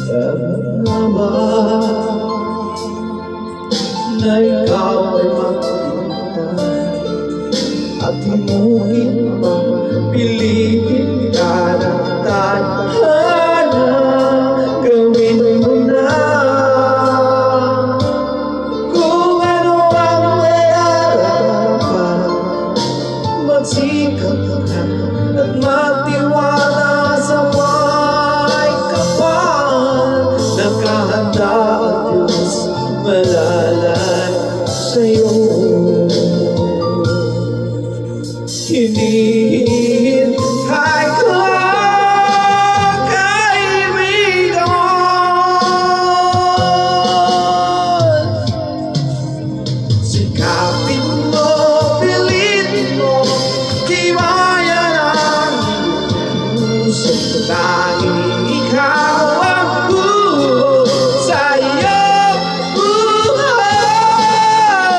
Sana na ikaw ay makita at himugin pa, pilitin ka ng tadhana. Gawin mo na kung ano ang nararapat. Magsikap ka at magtiwala sa may kapal. Nakahanda ang Diyos malalay sa'yo. Hinihintay ko, kaibigan. Sikapin mo, pilitin mo, tiwayan ang iyong puso.